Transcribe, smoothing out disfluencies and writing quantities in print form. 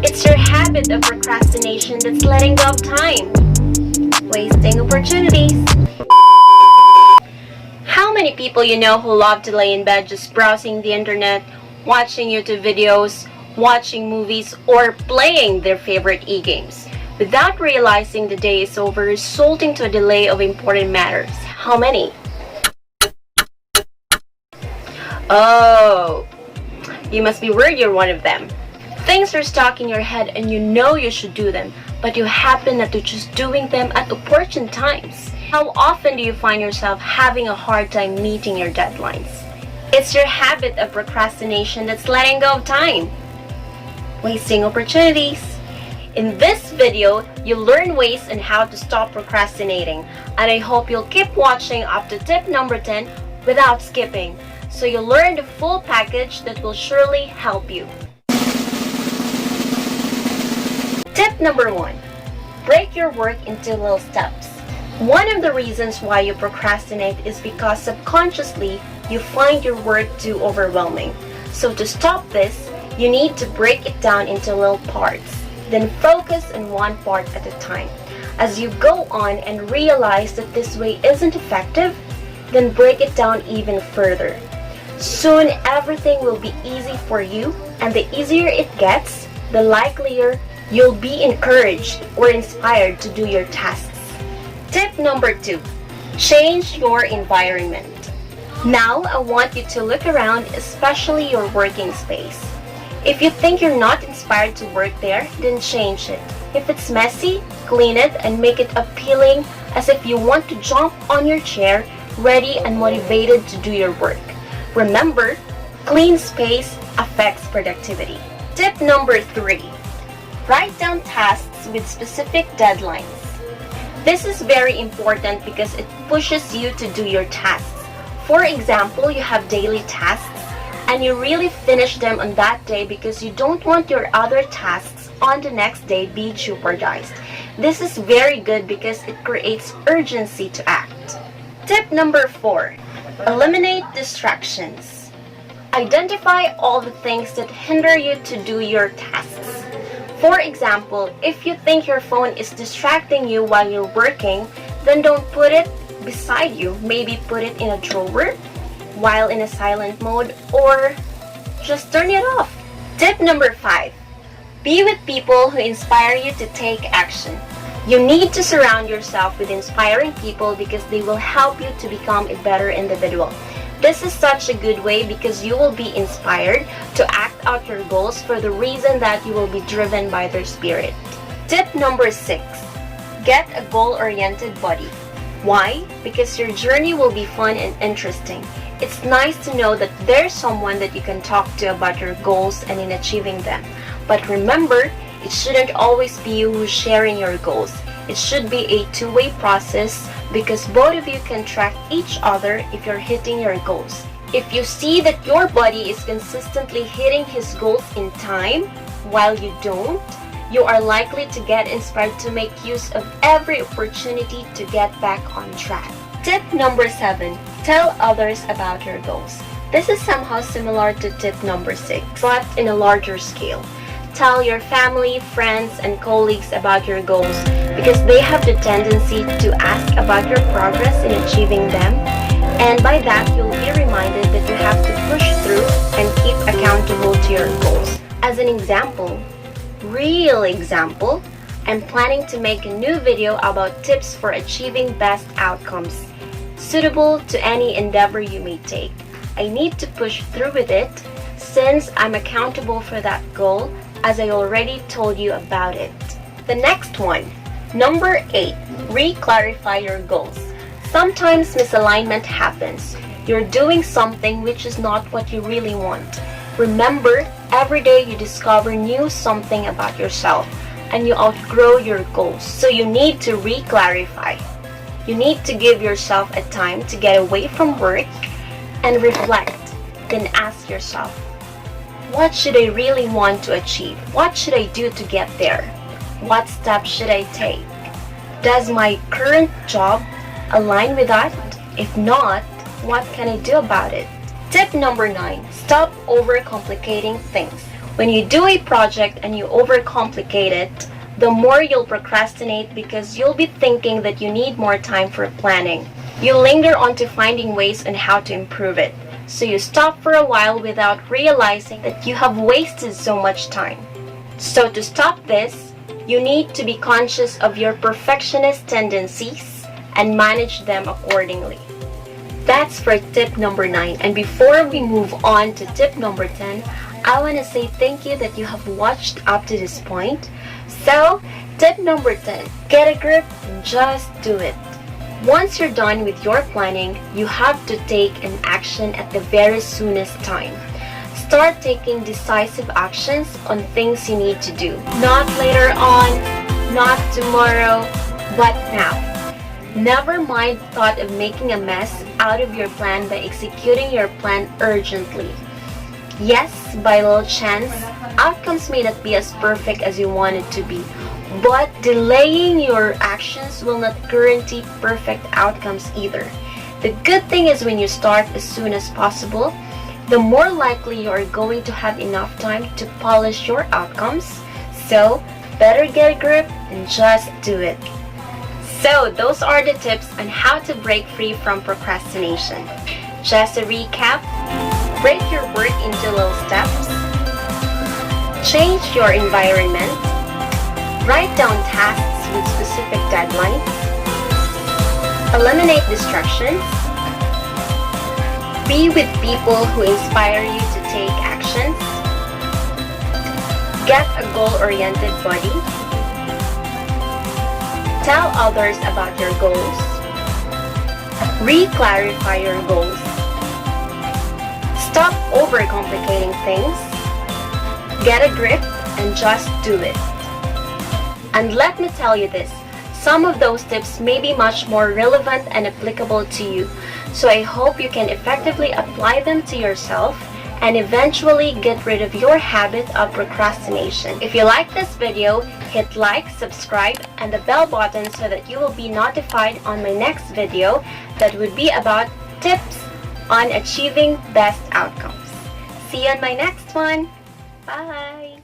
It's your habit of procrastination that's letting go of time, wasting opportunities. How many people you know who love to lay in bed just browsing the internet, watching YouTube videos, watching movies, or playing their favorite e-games without realizing the day is over, resulting to a delay of important matters? How many? Oh, you must be worried you're one of them. Things are stuck in your head and you know you should do them, but you happen not to just doing them at opportune times. How often do you find yourself having a hard time meeting your deadlines? It's your habit of procrastination that's letting go of time, wasting opportunities. In this video, you'll learn ways on how to stop procrastinating, and I hope you'll keep watching up to tip number 10 without skipping, so you'll learn the full package that will surely help you. Tip number 1. Break your work into little steps. One of the reasons why you procrastinate is because subconsciously you find your work too overwhelming. So to stop this, you need to break it down into little parts. Then focus on one part at a time. As you go on and realize that this way isn't effective, then break it down even further. Soon everything will be easy for you, and the easier it gets, the likelier you'll be encouraged or inspired to do your tasks. Tip number 2. Change your environment. Now I want you to look around, especially your working space. If you think you're not inspired to work there, then change it. If it's messy, clean it and make it appealing, as if you want to jump on your chair, ready and motivated to do your work. Remember, clean space affects productivity. Tip number 3. Write down tasks with specific deadlines. This is very important because it pushes you to do your tasks. For example, you have daily tasks and you really finish them on that day because you don't want your other tasks on the next day be jeopardized. This is very good because it creates urgency to act. Tip number 4. Eliminate distractions. Identify all the things that hinder you to do your tasks. For example, if you think your phone is distracting you while you're working, then don't put it beside you. Maybe put it in a drawer while in a silent mode, or just turn it off. Tip number 5. Be with people who inspire you to take action. You need to surround yourself with inspiring people because they will help you to become a better individual. This is such a good way because you will be inspired to act out your goals for the reason that you will be driven by their spirit. Tip number 6. Get a goal-oriented buddy. Why? Because your journey will be fun and interesting. It's nice to know that there's someone that you can talk to about your goals and in achieving them. But remember, it shouldn't always be you who's sharing your goals. It should be a two-way process because both of you can track each other if you're hitting your goals. If you see that your buddy is consistently hitting his goals in time while you don't, you are likely to get inspired to make use of every opportunity to get back on track. Tip number 7. Tell others about your goals. This is somehow similar to tip number 6, but in a larger scale. Tell your family, friends, and colleagues about your goals because they have the tendency to ask about your progress in achieving them, and by that you'll be reminded that you have to push through and keep accountable to your goals. As an example, real example, I'm planning to make a new video about tips for achieving best outcomes, suitable to any endeavor you may take. I need to push through with it since I'm accountable for that goal, as I already told you about it. The next one, number 8, re-clarify your goals. Sometimes misalignment happens. You're doing something which is not what you really want. Remember, every day you discover new something about yourself and you outgrow your goals. So you need to re-clarify. You need to give yourself a time to get away from work and reflect. Then ask yourself, what should I really want to achieve? What should I do to get there? What steps should I take? Does my current job align with that? If not, what can I do about it? Tip number 9, stop overcomplicating things. When you do a project and you overcomplicate it, the more you'll procrastinate because you'll be thinking that you need more time for planning. You linger on to finding ways on how to improve it. So you stop for a while without realizing that you have wasted so much time. So to stop this, you need to be conscious of your perfectionist tendencies and manage them accordingly. That's for tip number 9. And before we move on to tip number 10, I want to say thank you that you have watched up to this point. So, tip number 10, get a grip and just do it. Once you're done with your planning, you have to take an action at the very soonest time. Start taking decisive actions on things you need to do. Not later on, not tomorrow, but now. Never mind the thought of making a mess out of your plan by executing your plan urgently. Yes, by little chance, outcomes may not be as perfect as you want it to be, but delaying your actions will not guarantee perfect outcomes either. The good thing is when you start as soon as possible, the more likely you are going to have enough time to polish your outcomes. So, better get a grip and just do it. So, those are the tips on how to break free from procrastination. Just a recap. Break your work into little steps. Change your environment. Write down tasks with specific deadlines. Eliminate distractions. Be with people who inspire you to take actions. Get a goal-oriented body. Tell others about your goals. Re-clarify your goals. Stop overcomplicating things. Get a grip and just do it. And let me tell you this, some of those tips may be much more relevant and applicable to you. So I hope you can effectively apply them to yourself and eventually get rid of your habit of procrastination. If you like this video, hit like, subscribe, and the bell button so that you will be notified on my next video that would be about tips on achieving best outcomes. See you on my next one. Bye!